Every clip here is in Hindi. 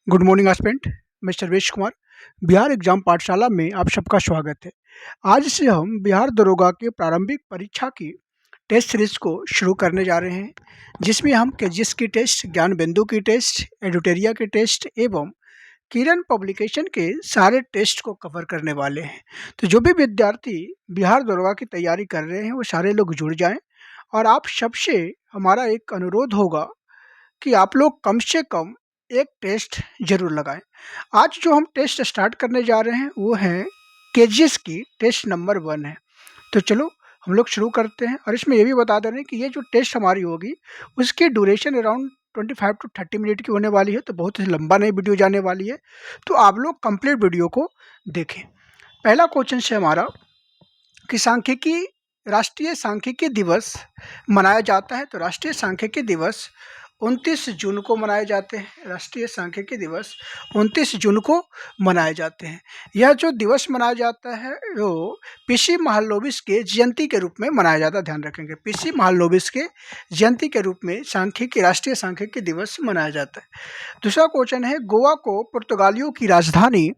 Good morning aspirant. मैं सर्वेश कुमार, बिहार एग्जाम पाठशाला में आप सबका स्वागत है। आज से हम बिहार दरोगा की प्रारंभिक परीक्षा की टेस्ट सीरीज को शुरू करने जा रहे हैं, जिसमें हम केजीएस की टेस्ट, ज्ञान बिंदु की टेस्ट, एडुटेरिया की टेस्ट एवं किरण पब्लिकेशन के सारे टेस्ट को कवर करने वाले हैं। तो जो भी विद्यार्थी बिहार दरोगा की तैयारी कर रहे हैं वो सारे लोग जुड़ जाएं, और आप सबसे हमारा एक अनुरोध होगा कि आप लोग कम से कम एक टेस्ट ज़रूर लगाएँ। आज जो हम टेस्ट स्टार्ट करने जा रहे हैं वो है केजीएस की टेस्ट नंबर 1 है। तो चलो हम लोग शुरू करते हैं, और इसमें ये भी बता दे रहे हैं कि ये जो टेस्ट हमारी होगी उसकी ड्यूरेशन अराउंड 25 टू 30 मिनट की होने वाली है, तो बहुत ही लंबा नहीं वीडियो जाने वाली है। तो आप लोग कंप्लीट वीडियो को देखें। पहला क्वेश्चन है हमारा कि सांख्यिकी राष्ट्रीय सांख्यिकी दिवस मनाया जाता है। तो राष्ट्रीय सांख्यिकी दिवस 29 जून को मनाए जाते हैं। राष्ट्रीय सांख्यिकी दिवस 29 जून को मनाए जाते हैं। यह जो दिवस मनाया जाता है वो पीसी महालनोबिस के जयंती के रूप में मनाया जाता है। ध्यान रखेंगे, पीसी महालनोबिस के जयंती के रूप में सांख्यिकी राष्ट्रीय सांख्यिकी दिवस मनाया जाता है। दूसरा क्वेश्चन है, गोवा को पुर्तगालियों की राजधानी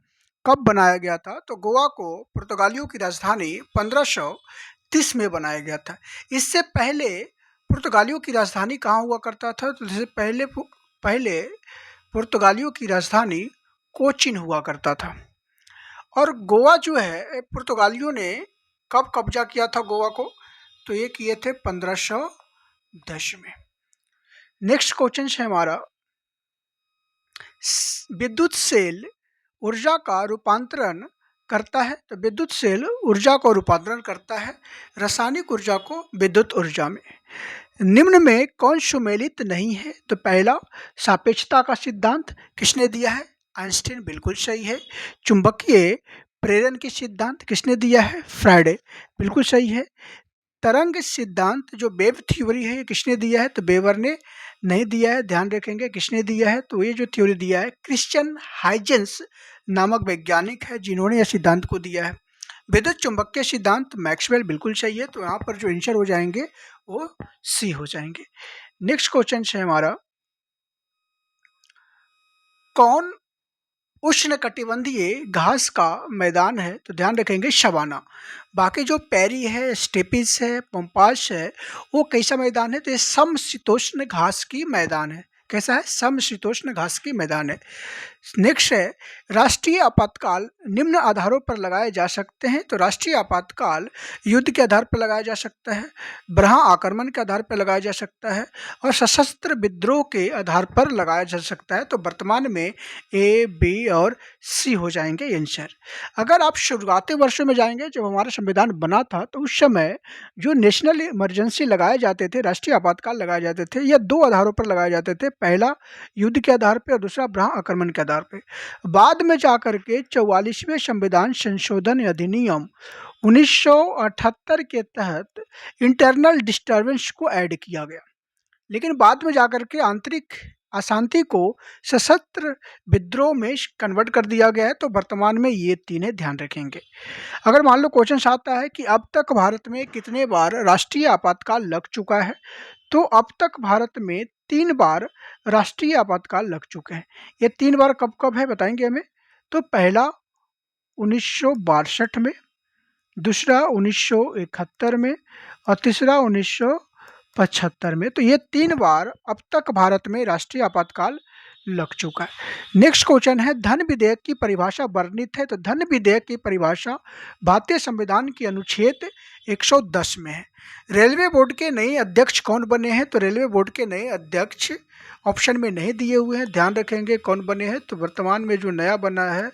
कब बनाया गया था? तो गोवा को पुर्तगालियों की राजधानी 1530 में बनाया गया था। इससे पहले पुर्तगालियों की राजधानी कहाँ हुआ करता था? तो इससे पहले पुर्तगालियों की राजधानी कोचिन हुआ करता था। और गोवा जो है पुर्तगालियों ने कब कब्जा किया था गोवा को? तो ये किए थे 1510 में। नेक्स्ट क्वेश्चन है हमारा, विद्युत सेल ऊर्जा का रूपांतरण करता है। तो विद्युत सेल ऊर्जा को रूपांतरण करता है रासायनिक ऊर्जा को विद्युत ऊर्जा में। निम्न में कौन सुमेलित नहीं है? तो पहला, सापेक्षता का सिद्धांत किसने दिया है? आइंस्टीन, बिल्कुल सही है। चुंबकीय प्रेरण के सिद्धांत किसने दिया है? फ्राइडे, बिल्कुल सही है। तरंग सिद्धांत जो वेव थ्योरी है ये किसने दिया है? तो वेबर ने नहीं दिया है। ध्यान रखेंगे किसने दिया है, तो ये जो थ्योरी दिया है क्रिश्चियन हाइजेंस नामक वैज्ञानिक है जिन्होंने यह सिद्धांत को दिया है। विद्युत चुंबकीय सिद्धांत मैक्सवेल, बिल्कुल सही है। तो यहाँ पर जो आंसर हो जाएंगे वो सी हो जाएंगे। नेक्स्ट क्वेश्चन है हमारा, कौन उष्णकटिबंधीय घास का मैदान है? तो ध्यान रखेंगे सवाना। बाकी जो पैरी है, स्टेपिस है, पंपास है, वो कैसा मैदान है? तो ये समशीतोष्ण घास की मैदान है। कैसा है? समशीतोष्ण घास की मैदान है। नेक्स्ट है, राष्ट्रीय आपातकाल निम्न आधारों पर लगाए जा सकते हैं। तो राष्ट्रीय आपातकाल युद्ध के आधार पर लगाया जा सकता है, ब्रहा आक्रमण के आधार पर लगाया जा सकता है, और सशस्त्र विद्रोह के आधार पर लगाया जा सकता है। तो वर्तमान में ए, बी और सी हो जाएंगे आंसर। अगर आप शुरुआती वर्षों में जाएंगे जब हमारा संविधान बना था, तो उस समय जो नेशनल इमरजेंसी लगाए जाते थे, राष्ट्रीय आपातकाल लगाए जाते थे, यह दो आधारों पर लगाए जाते थे। पहला युद्ध के आधार पर और दूसरा ब्रहा आक्रमण के आधार पर। बाद में जाकर के 44वें संविधान संशोधन अधिनियम 1978 के तहत इंटरनल डिस्टर्बेंस को ऐड किया गया, लेकिन बाद में जाकर के आंतरिक अशांति को सशस्त्र विद्रोह में कन्वर्ट कर दिया गया है। तो वर्तमान में ये तीन ध्यान रखेंगे। अगर मान लो क्वेश्चन आता है कि अब तक भारत में कितने बार राष्ट्रीय आपातकाल लग चुका है, तो अब तक भारत में 3 बार राष्ट्रीय आपातकाल लग चुके हैं। ये 3 बार कब कब है बताएंगे हमें। तो पहला 1962 में, दूसरा 1971 में, और तीसरा 1975 में। तो ये 3 बार अब तक भारत में राष्ट्रीय आपातकाल लग चुका है। नेक्स्ट क्वेश्चन है, धन विधेयक की परिभाषा वर्णित है। तो धन विधेयक की परिभाषा भारतीय संविधान की अनुच्छेद 110 में है। रेलवे बोर्ड के नए अध्यक्ष कौन बने हैं? तो रेलवे बोर्ड के नए अध्यक्ष ऑप्शन में नहीं दिए हुए हैं, ध्यान रखेंगे कौन बने हैं। तो वर्तमान में जो नया बना है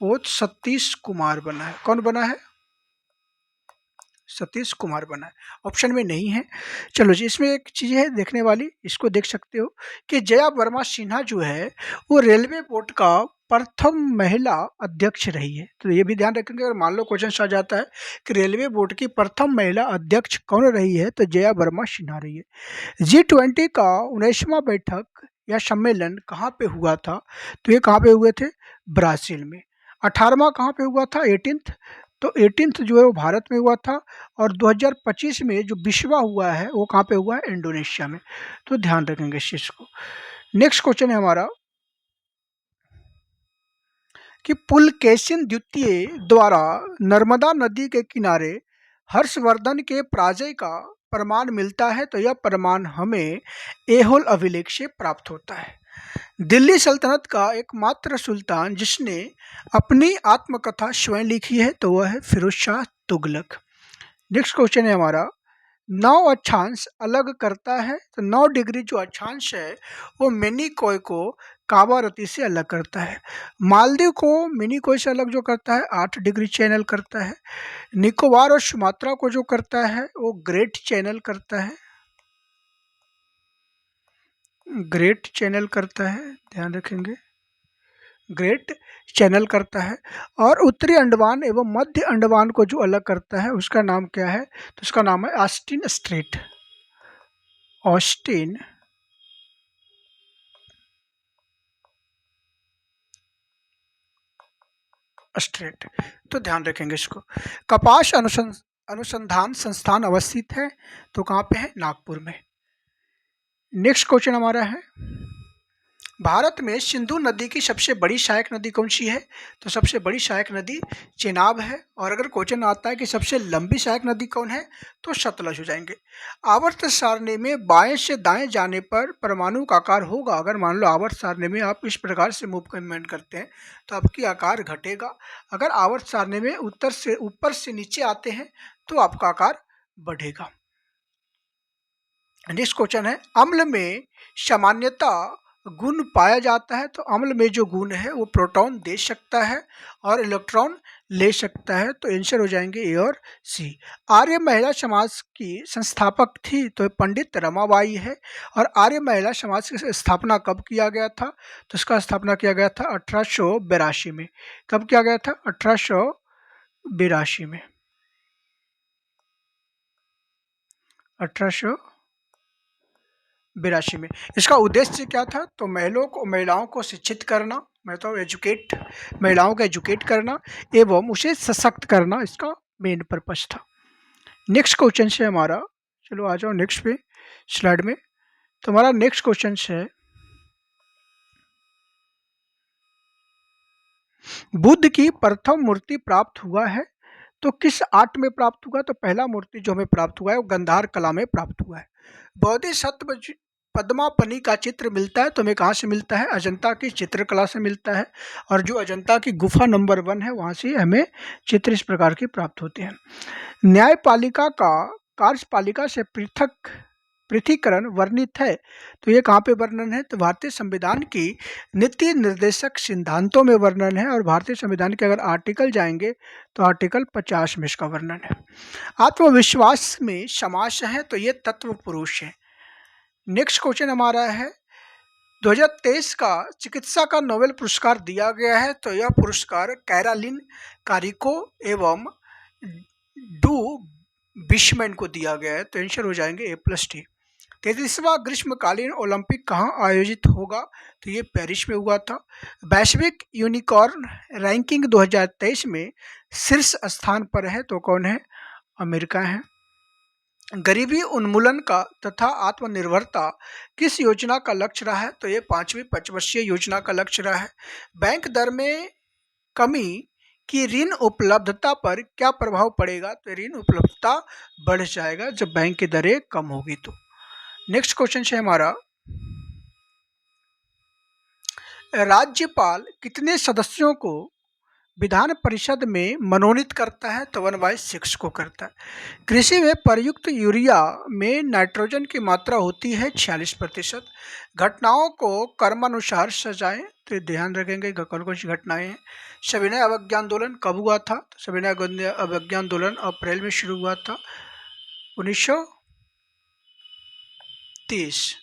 वो सतीश कुमार बना है। कौन बना है? सतीश कुमार बना है, ऑप्शन में नहीं है। चलो जी, इसमें एक चीज़ है देखने वाली, इसको देख सकते हो कि जया वर्मा सिन्हा जो है वो रेलवे बोर्ड का प्रथम महिला अध्यक्ष रही है। तो ये भी ध्यान रखेंगे। अगर मान लो क्वेश्चन आ जाता है कि रेलवे बोर्ड की प्रथम महिला अध्यक्ष कौन रही है, तो जया वर्मा सिन्हा रही है। G20 का 19वां बैठक या सम्मेलन कहाँ पे हुआ था? तो ये कहाँ पे हुए थे? ब्राज़ील में। 18वां कहाँ पे हुआ था? 18th। तो 18th जो है वो भारत में हुआ था, और 2025 में जो 20वां हुआ है वो कहाँ पे हुआ है? इंडोनेशिया में। तो ध्यान रखेंगे इस चीज़ को। नेक्स्ट क्वेश्चन है हमारा, कि पुलकेशिन द्वितीय द्वारा नर्मदा नदी के किनारे हर्षवर्धन के पराजय का प्रमाण मिलता है, तो यह प्रमाण हमें ऐहोल अभिलेख से प्राप्त होता है। दिल्ली सल्तनत का एकमात्र सुल्तान जिसने अपनी आत्मकथा स्वयं लिखी है, तो वह है फिरोज शाह तुगलक। नेक्स्ट क्वेश्चन है हमारा, 9 अक्षांश अलग करता है, तो 9 डिग्री जो अक्षांश है वो मिनिकॉय को कावारती से अलग करता है। मालदीव को मिनिकॉय से अलग जो करता है 8 डिग्री चैनल करता है। निकोबार और सुमात्रा को जो करता है वो ग्रेट चैनल करता है, ग्रेट चैनल करता है, ध्यान रखेंगे, ग्रेट चैनल करता है। और उत्तरी अंडमान एवं मध्य अंडमान को जो अलग करता है उसका नाम क्या है, तो उसका नाम है ऑस्टिन स्ट्रेट, ऑस्टिन स्ट्रेट। तो ध्यान रखेंगे इसको। कपास अनुसंधान संस्थान अवस्थित है, तो कहाँ पे है, नागपुर में। नेक्स्ट क्वेश्चन हमारा है, भारत में सिंधु नदी की सबसे बड़ी सहायक नदी कौन सी है, तो सबसे बड़ी सहायक नदी चेनाब है। और अगर क्वेश्चन आता है कि सबसे लंबी सहायक नदी कौन है, तो सतलज हो जाएंगे। आवर्त सारणी में बाएं से दाएं जाने पर परमाणु का आकार होगा। अगर मान लो आवर्त सारणी में आप इस प्रकार से मूवमेंट करते हैं तो आपकी आकार घटेगा। अगर आवर्त सारणी में उत्तर से ऊपर से नीचे आते हैं तो आपका आकार बढ़ेगा। नेक्स्ट क्वेश्चन है, अम्ल में सामान्यता गुण पाया जाता है, तो अम्ल में जो गुण है वो प्रोटॉन दे सकता है और इलेक्ट्रॉन ले सकता है, तो आंसर हो जाएंगे ए और सी। आर्य महिला समाज की संस्थापक थी, तो पंडित रमाबाई है। और आर्य महिला समाज की स्थापना कब किया गया था, तो इसका स्थापना किया गया था 1882 में। कब किया गया था, 1882 में, 1882 में। इसका उद्देश्य क्या था, तो महिलाओं को शिक्षित करना, मतलब एजुकेट, महिलाओं को एजुकेट करना एवं उसे सशक्त करना इसका मेन पर्पस था। नेक्स्ट क्वेश्चन है हमारा, चलो आ जाओ नेक्स्ट पे स्लाइड में। तो हमारा नेक्स्ट क्वेश्चन है, बुद्ध की प्रथम मूर्ति प्राप्त हुआ है, तो किस आर्ट में प्राप्त हुआ, तो पहला मूर्ति जो हमें प्राप्त हुआ है वो गंधार कला में प्राप्त हुआ है। बोधिसत्व पद्मापनी का चित्र मिलता है, तो हमें कहाँ से मिलता है, अजंता की चित्रकला से मिलता है। और जो अजंता की गुफा नंबर 1 है वहाँ से हमें चित्र इस प्रकार के प्राप्त होते हैं। न्यायपालिका का कार्यपालिका से पृथकीकरण वर्णित है, तो ये कहाँ पे वर्णन है, तो भारतीय संविधान की नीति निर्देशक सिद्धांतों में वर्णन है। और भारतीय संविधान के अगर आर्टिकल जाएंगे तो आर्टिकल 50 में इसका वर्णन है। आत्मविश्वास में समास है, तो ये तत्व पुरुष है। नेक्स्ट क्वेश्चन हमारा है, 2023 का चिकित्सा का नोबेल पुरस्कार दिया गया है, तो यह पुरस्कार कैरालिन कारिको एवं डू बिशमैन को दिया गया है, तो आंसर हो जाएंगे A+T। 33वां ग्रीष्मकालीन ओलंपिक कहाँ आयोजित होगा, तो ये पेरिस में हुआ था। वैश्विक यूनिकॉर्न रैंकिंग 2023 में शीर्ष स्थान पर है, तो कौन है, अमेरिका है। गरीबी उन्मूलन का तथा आत्मनिर्भरता किस योजना का लक्ष्य रहा है, तो ये 5वीं पंचवर्षीय योजना का लक्ष्य रहा है। बैंक दर में कमी की ऋण उपलब्धता पर क्या प्रभाव पड़ेगा, तो ऋण उपलब्धता बढ़ जाएगा जब बैंक की दरें कम होगी तो। नेक्स्ट क्वेश्चन है हमारा, राज्यपाल कितने सदस्यों को विधान परिषद में मनोनीत करता है, तो 1/6 को करता है। कृषि में प्रयुक्त यूरिया में नाइट्रोजन की मात्रा होती है 46%। घटनाओं को क्रमानुसार सजाएं, तो ध्यान रखेंगे कौन कौन सी घटनाएं हैं। सविनय अवज्ञा आंदोलन कब हुआ था, तो सविनय अवज्ञा आंदोलन अप्रैल में शुरू हुआ था 1930,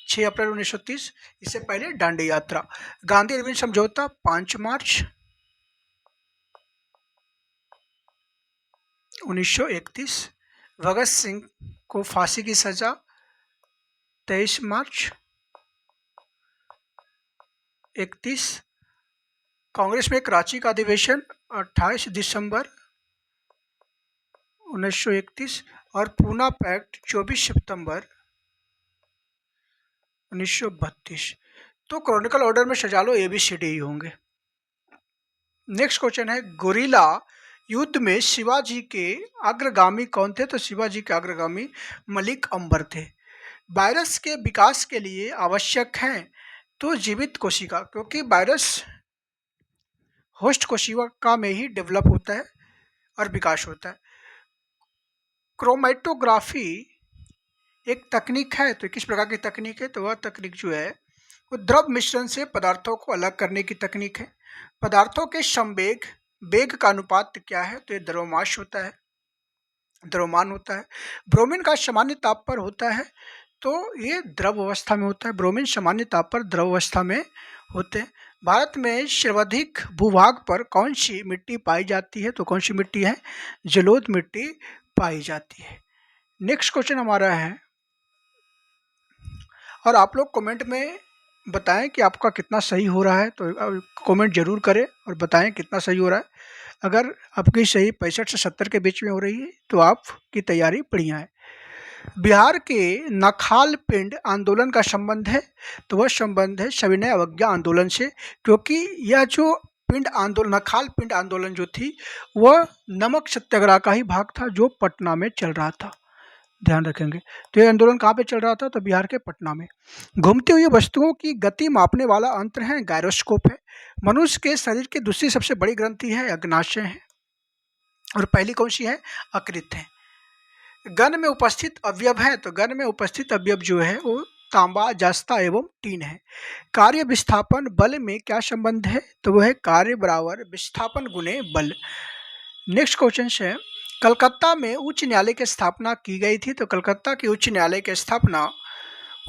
6 अप्रैल 1930। इससे पहले दांडी यात्रा। गांधी अरविंद समझौता 5 मार्च 1931। भगत सिंह को फांसी की सजा 23 मार्च 31। कांग्रेस में कराची का अधिवेशन 28 दिसंबर 1931। और पूना पैक्ट 24 सितंबर 1932। तो क्रॉनिकल ऑर्डर में सजा लो ABCD ही होंगे। नेक्स्ट क्वेश्चन है, गुरिल्ला युद्ध में शिवाजी के अग्रगामी कौन थे? तो शिवाजी के अग्रगामी मलिक अंबर थे। वायरस के विकास के लिए आवश्यक है तो जीवित कोशिका, क्योंकि वायरस होस्ट कोशिका में ही डेवलप होता है और विकास होता है। क्रोमेटोग्राफी एक तकनीक है, तो किस प्रकार की तकनीक है? तो वह तकनीक जो है वो द्रव मिश्रण से पदार्थों को अलग करने की तकनीक है। पदार्थों के संवेग वेग का अनुपात क्या है? तो ये द्रव्यमान होता है, द्रव्यमान होता है। ब्रोमीन का सामान्य ताप पर होता है, तो ये द्रव अवस्था में होता है। ब्रोमीन सामान्य ताप पर द्रव अवस्था में होते हैं। भारत में सर्वाधिक भूभाग पर कौन सी मिट्टी पाई जाती है? तो कौन सी मिट्टी है? जलोढ़ मिट्टी पाई जाती है। नेक्स्ट क्वेश्चन हमारा है, और आप लोग कमेंट में बताएं कि आपका कितना सही हो रहा है, तो कमेंट जरूर करें और बताएं कितना सही हो रहा है। अगर आपकी सही 65 से 70 के बीच में हो रही है तो आपकी तैयारी बढ़िया है। बिहार के नखाल पिंड आंदोलन का संबंध है, तो वह संबंध है सविनय अवज्ञा आंदोलन से, क्योंकि यह जो पिंड आंदोलन, नखाल पिंड आंदोलन जो थी वह नमक सत्याग्रह का ही भाग था जो पटना में चल रहा था। ध्यान रखेंगे। तो ये आंदोलन कहाँ पे चल रहा था? तो बिहार के पटना में। घूमती हुई वस्तुओं की गति मापने वाला यंत्र है गायरोस्कोप है। मनुष्य के शरीर की दूसरी सबसे बड़ी ग्रंथि है अग्नाशय है, और पहली कौन सी है? यकृत है। गन में उपस्थित अवयव है, तो गन में उपस्थित अवयव जो है वो तांबा, जस्ता एवं टीन है। कार्य विस्थापन बल में क्या संबंध है? तो वह है कार्य बराबर विस्थापन गुणे बल। नेक्स्ट क्वेश्चन है, कलकत्ता में उच्च न्यायालय की स्थापना की गई थी, तो कलकत्ता के उच्च न्यायालय की स्थापना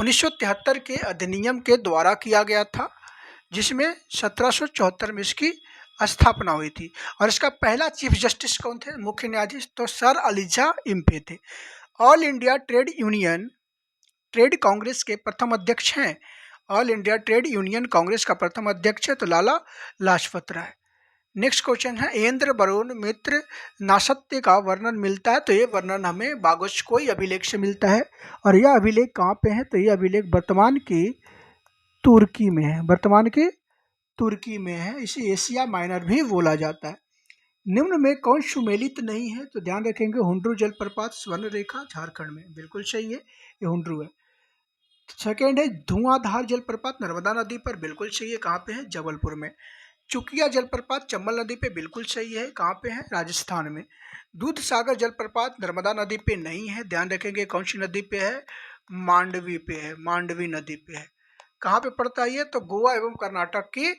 1973 के अधिनियम के द्वारा किया गया था, जिसमें 1774 में इसकी स्थापना हुई थी। और इसका पहला चीफ जस्टिस कौन थे? मुख्य न्यायाधीश, तो सर एलिजा इम्पे थे। ऑल इंडिया ट्रेड कांग्रेस के प्रथम अध्यक्ष हैं। All India trade union Congress का प्रथम अध्यक्ष है तो लाला लाजपत राय। नेक्स्ट क्वेश्चन है, इंद्र वरुण मित्र नासत्य का वर्णन मिलता है, तो ये वर्णन हमें बागोचकोई अभिलेख से मिलता है। और यह अभिलेख कहाँ पे है? तो यह अभिलेख वर्तमान की तुर्की में है, वर्तमान की तुर्की में है। इसे एशिया माइनर भी बोला जाता है। निम्न में कौन सुमेलित नहीं है? तो ध्यान रखेंगे, हुंड्रू जलप्रपात स्वर्ण रेखा झारखंड में, बिल्कुल सही है, ये हुंड्रू है। सेकेंड है धुआंधार जलप्रपात नर्मदा नदी पर, बिल्कुल सही है, कहाँ पे है? जबलपुर में। चुकिया जलप्रपात चंबल नदी पे, बिल्कुल सही है, कहाँ पे है? राजस्थान में। दूध सागर जलप्रपात नर्मदा नदी पे नहीं है, ध्यान रखेंगे, कौन सी नदी पे है? मांडवी पे है, मांडवी नदी पे है। कहाँ पे पड़ता है ये? तो गोवा एवं कर्नाटक की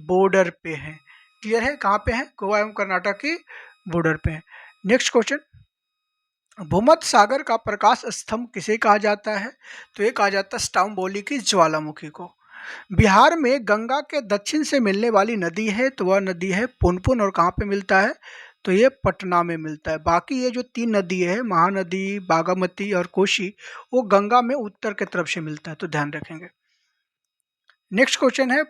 बॉर्डर पे है। क्लियर है, कहाँ पे है? गोवा एवं कर्नाटक की बॉर्डर पे है। नेक्स्ट क्वेश्चन, भूमध्य सागर का प्रकाश स्तंभ किसे कहा जाता है? तो ये कहा जाता है स्टाम्बोली की ज्वालामुखी को। बिहार में गंगा के दक्षिण से मिलने वाली नदी है, तो वह नदी है पुनपुन, और कहाँ पे मिलता है? तो ये पटना में मिलता है। बाकी ये जो तीन नदी है, महानदी, बागमती और कोसी, वो गंगा में उत्तर की तरफ से मिलता है, तो ध्यान रखेंगे। नेक्स्ट क्वेश्चन है,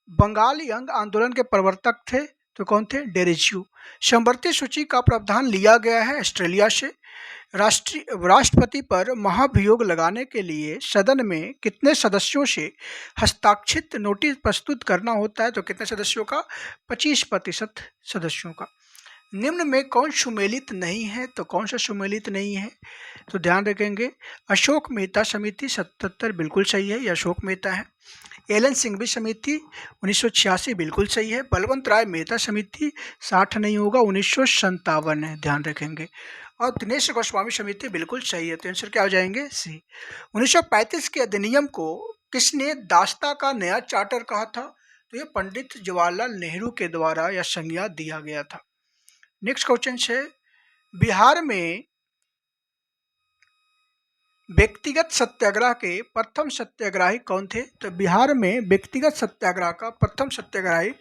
बंगाल यंग आंदोलन के प्रवर्तक थे, तो कौन थे? डेरेज्यू। समवर्ती सूची का प्रावधान लिया गया है ऑस्ट्रेलिया से। राष्ट्रपति पर महाभियोग लगाने के लिए सदन में कितने सदस्यों से हस्ताक्षरित नोटिस प्रस्तुत करना होता है? तो कितने सदस्यों का? 25% सदस्यों का। निम्न में कौन सुमेलित नहीं है? तो कौन सा सुमेलित नहीं है? तो ध्यान रखेंगे, अशोक मेहता समिति 77 बिल्कुल सही है, ये अशोक मेहता है। एलन सिंघवी समिति 1986 बिल्कुल सही है। बलवंत राय मेहता समिति 60 नहीं होगा, 1957 है, ध्यान रखेंगे। और दिनेश गोस्वामी समिति बिल्कुल सही है, तो आंसर क्या हो जाएंगे? सी। 1935 के अधिनियम को किसने दास्ता का नया चार्टर कहा था? तो ये पंडित जवाहरलाल नेहरू के द्वारा यह संज्ञा दिया गया था। नेक्स्ट क्वेश्चन है, बिहार में व्यक्तिगत सत्याग्रह के प्रथम सत्याग्रही कौन थे? तो बिहार में व्यक्तिगत सत्याग्रह का प्रथम सत्याग्रही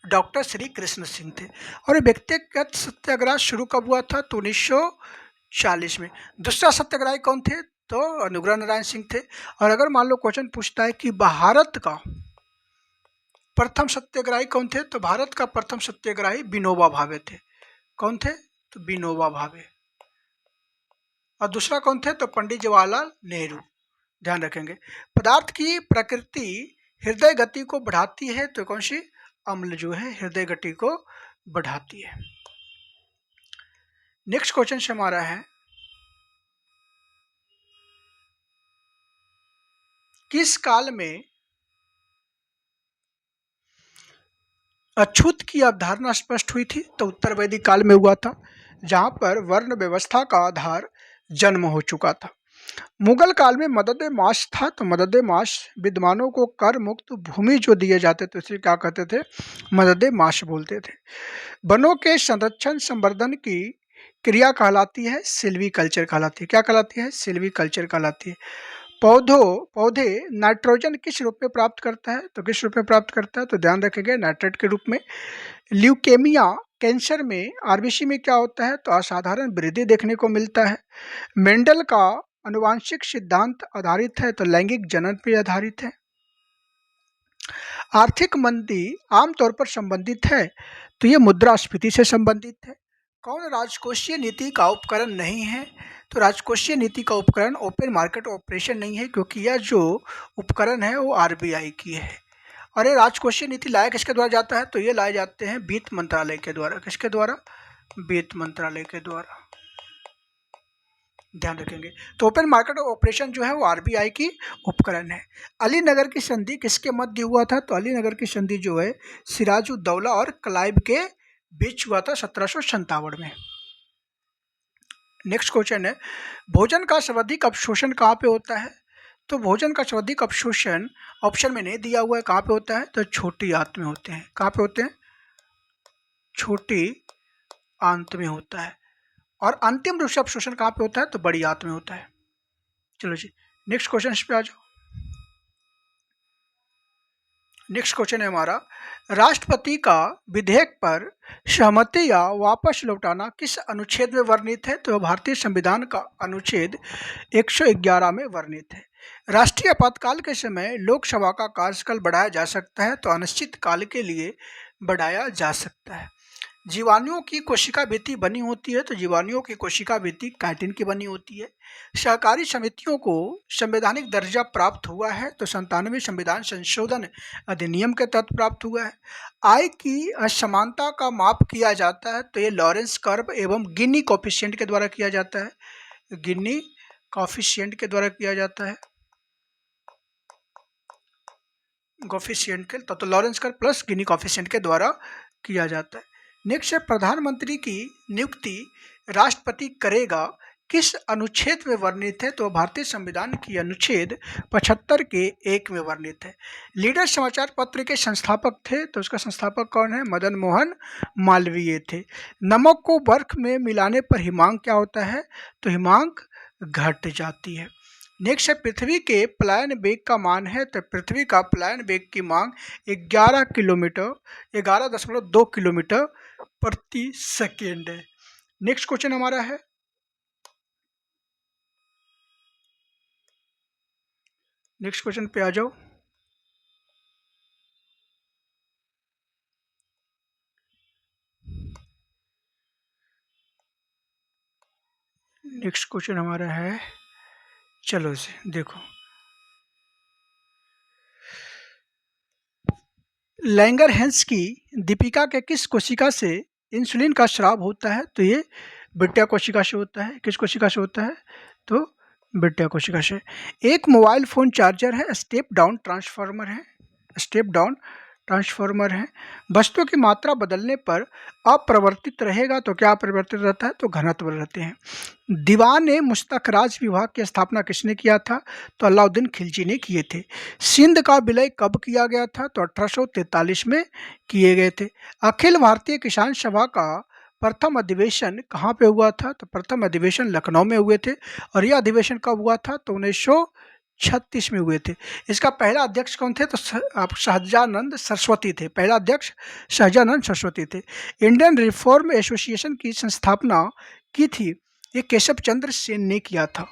डॉक्टर श्री कृष्ण सिंह थे। और व्यक्तिगत सत्याग्रह शुरू कब हुआ था? तो 1940 में। दूसरा सत्याग्रही कौन थे? तो अनुग्रह नारायण सिंह थे। और अगर मान लो क्वेश्चन पूछता है कि भारत का प्रथम सत्याग्रही कौन थे? तो भारत का प्रथम सत्याग्रही विनोबा भावे थे। कौन थे? तो विनोबा भावे। और दूसरा कौन थे? तो पंडित जवाहरलाल नेहरू। ध्यान रखेंगे। पदार्थ की प्रकृति हृदय गति को बढ़ाती है, तो कौन सी? अम्ल जो है हृदय गति को बढ़ाती है। नेक्स्ट क्वेश्चन हमारा है, किस काल में अछूत की अवधारणा स्पष्ट हुई थी? तो उत्तर वैदिक काल में हुआ था, जहां पर वर्ण व्यवस्था का आधार जन्म हो चुका था। मुगल काल में मददे माश था, तो मददे माश विद्वानों को कर मुक्त भूमि जो दिए जाते थे उसे क्या कहते थे? मददे माश बोलते थे। वनों के संरक्षण संवर्धन की क्रिया कहलाती है सिल्वी कल्चर कहलाती है। क्या कहलाती है? सिल्वी कल्चर कहलाती है। पौधे नाइट्रोजन किस रूप में प्राप्त करता है? तो किस रूप में प्राप्त करता है? तो ध्यान रखेंगे, नाइट्रेट के रूप में। ल्यूकेमिया कैंसर में आरबीसी में क्या होता है? तो असाधारण वृद्धि देखने को मिलता है। मेंडल का आनुवांशिक सिद्धांत आधारित है, तो लैंगिक जनन पर आधारित है। आर्थिक मंदी आमतौर पर संबंधित है, तो ये मुद्रास्फीति से संबंधित है। कौन राजकोषीय नीति का उपकरण नहीं है? तो राजकोषीय नीति का उपकरण ओपन मार्केट ऑपरेशन नहीं है, क्योंकि यह जो उपकरण है वो आरबीआई की है। और ये राजकोषीय नीति लाया किसके द्वारा जाता है? तो ये लाए जाते हैं वित्त मंत्रालय के द्वारा। किसके द्वारा? वित्त मंत्रालय के द्वारा, ध्यान रखेंगे। तो ओपन मार्केट ऑपरेशन जो है वो आरबीआई की उपकरण है। अलीनगर की संधि किसके मध्य हुआ था? तो अलीनगर की संधि जो है सिराजुद्दौला और क्लाइव के बीच हुआ था 1757 में। नेक्स्ट क्वेश्चन है, भोजन का सर्वाधिक अवशोषण कहाँ पे होता है? तो भोजन का सर्वाधिक अवशोषण ऑप्शन में नहीं दिया हुआ है, कहाँ पे होता है? तो छोटी आंत में होते हैं। कहाँ पे होते हैं? छोटी आंत में होता है। और अंतिम रूप से अवशोषण कहाँ पे होता है? तो बड़ी आंत में होता है। चलो जी, नेक्स्ट क्वेश्चन पे आ जाओ। नेक्स्ट क्वेश्चन है हमारा, राष्ट्रपति का विधेयक पर सहमति या वापस लौटाना किस अनुच्छेद में वर्णित है? तो भारतीय संविधान का अनुच्छेद 111 में वर्णित है। राष्ट्रीय आपातकाल के समय लोकसभा का कार्यकाल बढ़ाया जा सकता है, तो अनिश्चित काल के लिए बढ़ाया जा सकता है। जीवाणुओं की कोशिका भित्ति बनी होती है, तो जीवाणुओं की कोशिका भित्ति काइटिन की बनी होती है। सहकारी समितियों को संवैधानिक दर्जा प्राप्त हुआ है, तो 97वें संविधान संशोधन अधिनियम के तहत प्राप्त हुआ है। आय की असमानता का माप किया जाता है, तो ये लॉरेंस कर्व एवं गिनी कोफिशिएंट के द्वारा किया जाता है। गिनी कोफिशिएंट के द्वारा किया जाता है। कोफिशिएंट के तो लॉरेंस कर्व प्लस गिनी कोफिशिएंट के द्वारा किया जाता है। नेक्स्ट है, प्रधानमंत्री की नियुक्ति राष्ट्रपति करेगा किस अनुच्छेद में वर्णित है? तो भारतीय संविधान की अनुच्छेद 75 के 1 में वर्णित है। लीडर समाचार पत्र के संस्थापक थे, तो उसका संस्थापक कौन है? मदन मोहन मालवीय थे। नमक को बर्फ में मिलाने पर हिमांक क्या होता है? तो हिमांक घट जाती है। नेक्स्ट है, पृथ्वी के पलायन वेग का मान है, तो पृथ्वी का पलायन वेग की मांग 11.2 किलोमीटर प्रति सेकेंड है। नेक्स्ट क्वेश्चन हमारा है, नेक्स्ट क्वेश्चन पे आ जाओ। नेक्स्ट क्वेश्चन हमारा है, चलो से देखो, लैंगरहैंस की दीपिका के किस कोशिका से इंसुलिन का स्राव होता है? तो ये बिट्टा कोशिका से होता है। किस कोशिका से होता है? तो बिट्टा कोशिका से। एक मोबाइल फोन चार्जर है, स्टेप डाउन ट्रांसफार्मर है। स्टेप डाउन ट्रांसफार्मर है। वस्तु की मात्रा बदलने पर अपरिवर्तित रहेगा, तो क्या अपरिवर्तित रहता है? तो घनत्व रहते हैं। दीवान मुस्तखराज विभाग की स्थापना किसने किया था? तो अलाउद्दीन खिलजी ने किए थे। सिंध का विलय कब किया गया था? तो 1843 में किए गए थे। अखिल भारतीय किसान सभा का प्रथम अधिवेशन कहाँ पे हुआ था? तो प्रथम अधिवेशन लखनऊ में हुए थे। और यह अधिवेशन कब हुआ था? तो 1936 में हुए थे। इसका पहला अध्यक्ष कौन थे? तो सहजानंद सरस्वती थे। पहला अध्यक्ष सहजानंद सरस्वती थे। इंडियन रिफॉर्म एसोसिएशन की संस्थापना की थी, ये केशव चंद्र सेन ने किया था।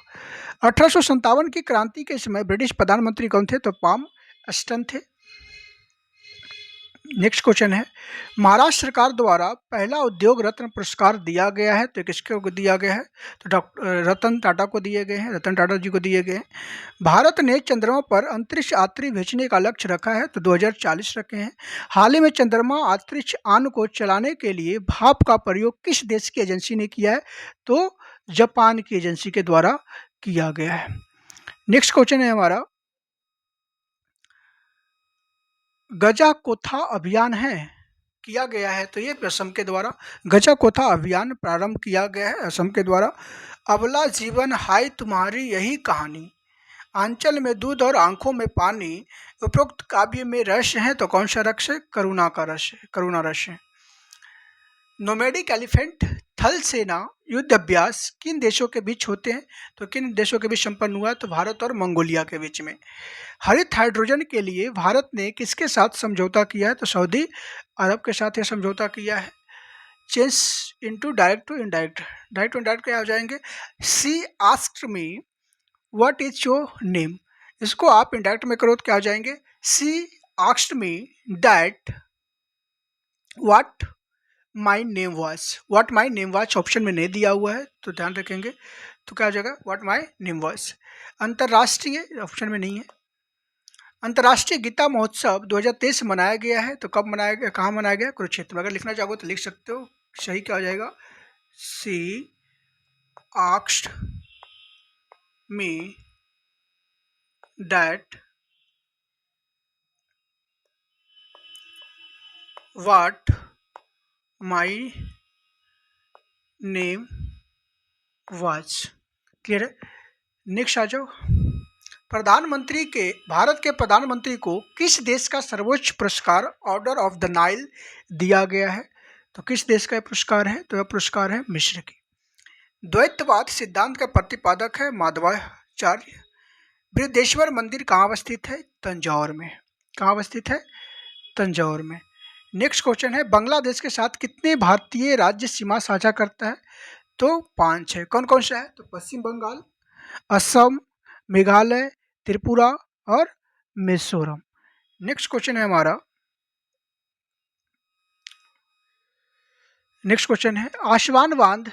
1857 की क्रांति के समय ब्रिटिश प्रधानमंत्री कौन थे? तो पाम अस्टन थे। नेक्स्ट क्वेश्चन है, महाराष्ट्र सरकार द्वारा पहला उद्योग रत्न पुरस्कार दिया गया है, तो किसको दिया गया है? तो डॉक्टर रतन टाटा को दिए गए हैं, रतन टाटा जी को दिए गए हैं। भारत ने चंद्रमा पर अंतरिक्ष यात्री भेजने का लक्ष्य रखा है, तो 2040 रखे हैं। हाल ही में चंद्रमा अंतरिक्ष यान को चलाने के लिए भाप का प्रयोग किस देश की एजेंसी ने किया है? तो जापान की एजेंसी के द्वारा किया गया है। नेक्स्ट क्वेश्चन है हमारा, गजा कोथा अभियान है किया गया है, तो ये असम के द्वारा गजा कोथा अभियान प्रारंभ किया गया है असम के द्वारा। अबला जीवन हाय तुम्हारी यही कहानी, आंचल में दूध और आंखों में पानी, उपरोक्त काव्य में रस है, तो कौन सा रस है? करुणा का रस है, करुणा रस है। नोमैडिक एलिफेंट थल सेना युद्ध अभ्यास किन देशों के बीच होते हैं? तो किन देशों के बीच संपन्न हुआ? तो भारत और मंगोलिया के बीच में। हरित हाइड्रोजन के लिए भारत ने किसके साथ समझौता किया है? तो सऊदी अरब के साथ यह समझौता किया है। Change into direct to indirect, direct to indirect क्या हो जाएंगे? She asked me what is your name, इसको आप इनडायरेक्ट में करो तो क्या हो जाएंगे? She asked me that what my name was, what my name was option में नहीं दिया हुआ है, तो ध्यान रखेंगे, तो क्या हो जाएगा? What my name watch. अंतर्राष्ट्रीय ऑप्शन में नहीं है। अंतर्राष्ट्रीय गीता महोत्सव 2023 मनाया गया है, तो कब मनाया गया, कहाँ मनाया गया? कुरुक्षेत्र में। अगर लिखना चाहो तो लिख सकते हो, सही क्या हो जाएगा? She asked me that what my name was. Clear है? नेक्स्ट आ जाओ, प्रधानमंत्री के भारत के प्रधानमंत्री को किस देश का सर्वोच्च पुरस्कार ऑर्डर ऑफ द नाइल दिया गया है? तो किस देश का पुरस्कार है? तो यह पुरस्कार है मिस्र की। द्वैतवाद सिद्धांत का प्रतिपादक है माधवाचार्य। बृहदेश्वर मंदिर कहाँ अवस्थित है? तंजौर में। कहाँ अवस्थित है? तंजौर में। नेक्स्ट क्वेश्चन है, बांग्लादेश के साथ कितने भारतीय राज्य सीमा साझा करता है? तो 5 है। कौन कौन सा है? तो पश्चिम बंगाल, असम, मेघालय, त्रिपुरा और मिजोरम। नेक्स्ट क्वेश्चन है हमारा, नेक्स्ट क्वेश्चन है, आसवान बांध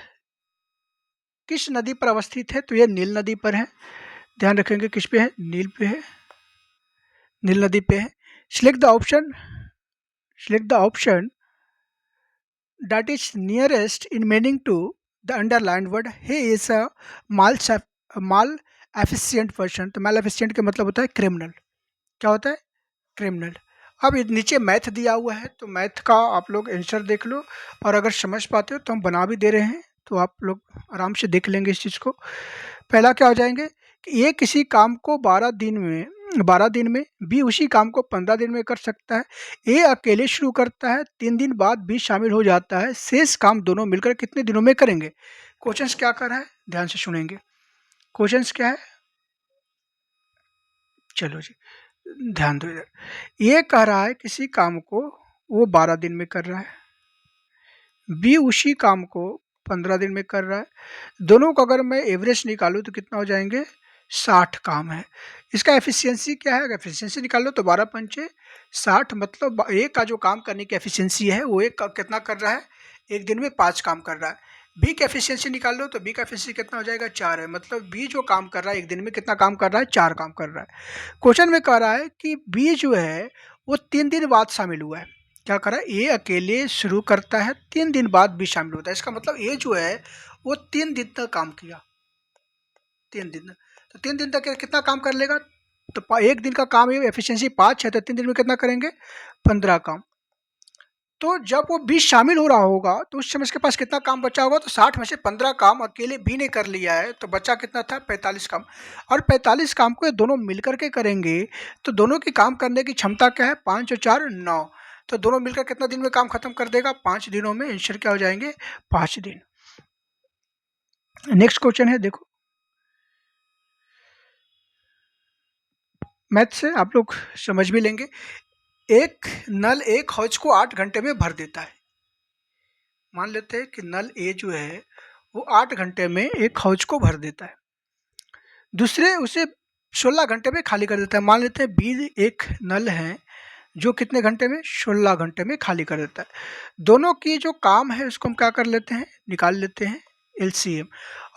किस नदी पर अवस्थित है? तो यह नील नदी पर है। ध्यान रखेंगे किस पे है? नील पे है, नील नदी पे है। Select the option, select the option that is nearest in meaning to the underlined word. He is a mal-efficient person। तो mal-efficient का मतलब होता है क्रिमिनल। क्या होता है? क्रिमिनल। अब नीचे मैथ दिया हुआ है, तो मैथ का आप लोग आंसर देख लो, और अगर समझ पाते हो तो हम बना भी दे रहे हैं, तो आप लोग आराम से देख लेंगे इस चीज़ को। पहला क्या हो जाएंगे कि ये किसी काम को 12 दिन में, बी उसी काम को 15 दिन में कर सकता है, ए अकेले शुरू करता है, 3 दिन बाद बी शामिल हो जाता है, शेष काम दोनों मिलकर कितने दिनों में करेंगे? क्वेश्चंस क्या कर रहा है? ध्यान से सुनेंगे। क्वेश्चंस क्या है? चलो जी ध्यान दो इधर। ये कह रहा है किसी काम को वो 12 दिन में कर रहा है, बी उसी काम को 15 दिन में कर रहा है, दोनों को अगर मैं एवरेज निकालूं तो कितना हो जाएंगे? 60 काम है। इसका एफिशिएंसी क्या है? अगर एफिशिएंसी निकाल लो तो 12 पंचे 60, मतलब एक का जो काम करने की एफिशिएंसी है वो एक कितना कर रहा है? एक दिन में 5 काम कर रहा है। बी की एफिशिएंसी निकाल लो तो बी का एफिशिएंसी कितना हो जाएगा? 4 है, मतलब बी जो काम कर रहा है एक दिन में कितना काम कर रहा है? 4 काम कर रहा है। क्वेश्चन में कह रहा है कि बी जो है वो 3 दिन बाद शामिल हुआ है। क्या कर रहा है? ए अकेले शुरू करता है, 3 दिन बाद बी शामिल होता है। इसका मतलब ए जो है वो 3 दिन तक काम किया, 3 दिन, तो 3 दिन तक कितना काम कर लेगा? तो एक दिन का काम एफिशिएंसी 5 है, तो 3 दिन में कितना करेंगे? 15 काम। तो जब वो 20 शामिल हो रहा होगा तो उस समय इसके पास कितना काम बचा होगा? तो 60 में से 15 काम अकेले बी ने कर लिया है, तो बचा कितना था? 45 काम। और 45 काम को ये दोनों मिलकर के करेंगे, तो दोनों की काम करने की क्षमता क्या है? 5 और 4 9, तो दोनों मिलकर कितना दिन में काम खत्म कर देगा? 5 दिनों में। आंसर क्या हो जाएंगे? 5 दिन। नेक्स्ट क्वेश्चन है, देखो मैथ से आप लोग समझ भी लेंगे। एक नल एक हौज को 8 घंटे में भर देता है। मान लेते हैं कि नल ए जो है वो 8 घंटे में एक हौज को भर देता है, दूसरे उसे 16 घंटे में खाली कर देता है। मान लेते हैं बी एक नल है जो कितने घंटे में 16 घंटे में खाली कर देता है। दोनों की जो काम है उसको हम क्या कर लेते हैं, निकाल लेते हैं एलसीएम,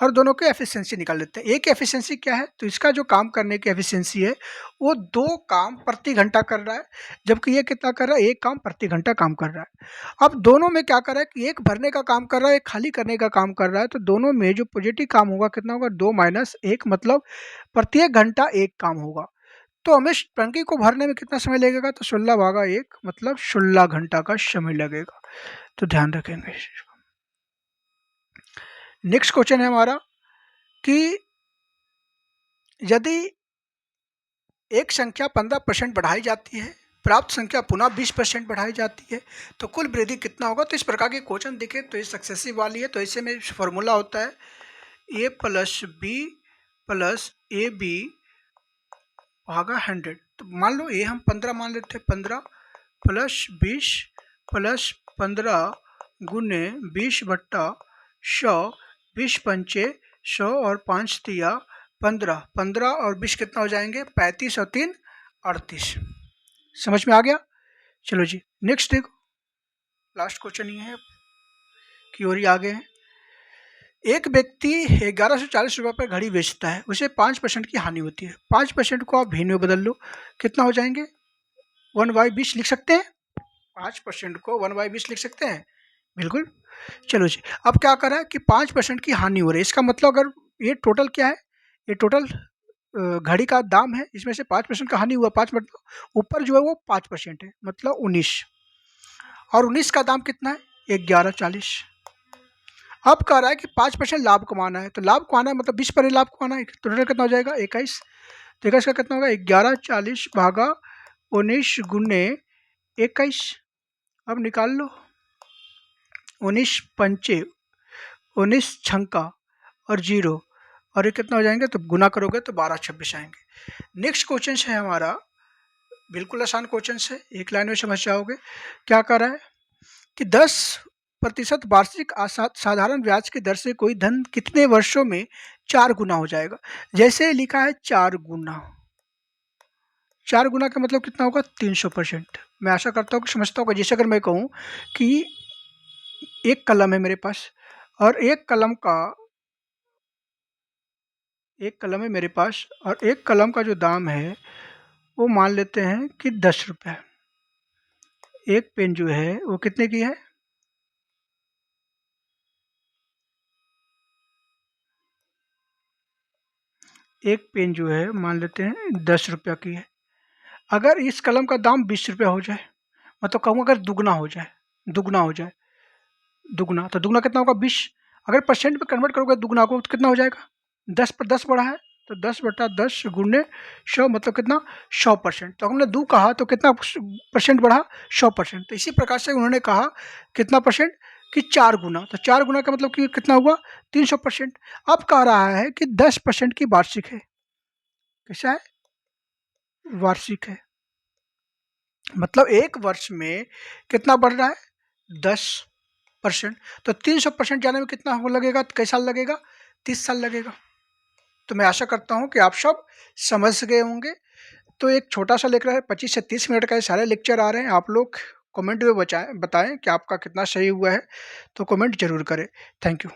और दोनों की एफिशिएंसी निकाल लेते हैं। एक एफिशिएंसी क्या है, तो इसका जो काम करने की एफिशिएंसी है वो 2 काम प्रति घंटा कर रहा है, जबकि ये कितना कर रहा है, 1 काम प्रति घंटा काम कर रहा है। अब दोनों में क्या कर रहा है कि एक भरने का काम कर रहा है, एक खाली करने का काम कर रहा है, तो दोनों में जो पॉजिटिव काम होगा कितना होगा, 2 माइनस 1, मतलब प्रत्येक घंटा 1 काम होगा। तो हमें टंकी को भरने में कितना समय लगेगा, तो 16 भागा 1 मतलब 16 घंटा का समय लगेगा। तो ध्यान रखेंगे। नेक्स्ट क्वेश्चन है हमारा कि यदि एक संख्या 15% बढ़ाई जाती है, प्राप्त संख्या पुनः 20% बढ़ाई जाती है, तो कुल वृद्धि कितना होगा। तो इस प्रकार के क्वेश्चन देखें तो ये सक्सेसिव वाली है, तो ऐसे में फॉर्मूला होता है a plus B plus A B भागा 100। तो मान लो ये हम 15 मान लेते हैं, 15 प्लस 20 प्लस 15 गुने 20 बट्टा 100, 20 पंचे 100 और 5 तिया 15, 15 और 20 कितना हो जाएंगे, 35 और 3 38। समझ में आ गया। चलो जी नेक्स्ट देखो, लास्ट क्वेश्चन ये है कि और ये आगे है। एक व्यक्ति 1140 रुपये पर घड़ी बेचता है, उसे 5% की हानि होती है। 5% को आप भिन्न में बदल लो, कितना हो जाएंगे, 1/20 लिख सकते हैं। 5% को 1/20 लिख सकते हैं, बिल्कुल। चलो जी, अब क्या करा है कि 5% की हानि हो रही है, इसका मतलब अगर ये टोटल क्या है, ये टोटल घड़ी का दाम है, इसमें से 5% का हानि हुआ, 5 मतलब ऊपर जो है वो 5% है, मतलब 19, और 19 का दाम कितना है, 1140। अब कह रहा है कि 5% लाभ कमाना है, तो लाभ कमाना है मतलब 20 पर लाभ कमाना है, तो टोटल कितना हो जाएगा, 21। तो 21 का कितना होगा, 1140 भागा 19 गुने 21। अब निकाल लो, 19 पंचे 19 छंका और 0, और ये कितना हो जाएंगे, तो गुना करोगे तो 12-26 आएंगे। नेक्स्ट क्वेश्चन है हमारा, बिल्कुल आसान क्वेश्चन है, एक लाइन में समझ जाओगे। क्या कर रहा है कि 10% वार्षिक साधारण ब्याज की दर से कोई धन कितने वर्षों में 4 गुना हो जाएगा। जैसे लिखा है 4 गुना, 4 गुना का मतलब कितना होगा, 300%। मैं आशा करता हूँ कि समझता होगा। जैसे अगर मैं कहूँ कि एक कलम है मेरे पास, और एक कलम है मेरे पास, और एक कलम का जो दाम है वो मान लेते हैं कि 10 रुपये। एक पेन जो है वो कितने की है, एक पेन जो है मान लेते हैं 10 रुपया की है। अगर इस कलम का दाम 20 रुपया हो जाए, मतलब कहूँ अगर दुगना हो जाए, दुगना हो जाए, दुगना, तो दुगना कितना होगा, 20। अगर परसेंट में कन्वर्ट करोगे दुगना को तो कितना हो जाएगा, 10 पर 10 बढ़ा है, तो 10 बटा 10 गुने 100 मतलब कितना, 100%। तो हमने दो कहा तो कितना परसेंट बढ़ा, 100%। तो इसी प्रकार से उन्होंने कहा कितना परसेंट, कि 4 गुना। तो 4 गुना का मतलब कि कितना हुआ, 300%। अब कह रहा है कि 10% की वार्षिक है, कैसा है, वार्षिक है, मतलब एक वर्ष में कितना बढ़ रहा है, 10%। तो 300% जाने में कितना हो लगेगा, कई साल लगेगा, 30 साल लगेगा। तो मैं आशा करता हूँ कि आप सब समझ गए होंगे। तो एक छोटा सा लेकर 25 से 30 मिनट का ये सारे लेक्चर आ रहे हैं, आप लोग कमेंट में बताएं कि आपका कितना सही हुआ है, तो कमेंट जरूर करें। Thank you.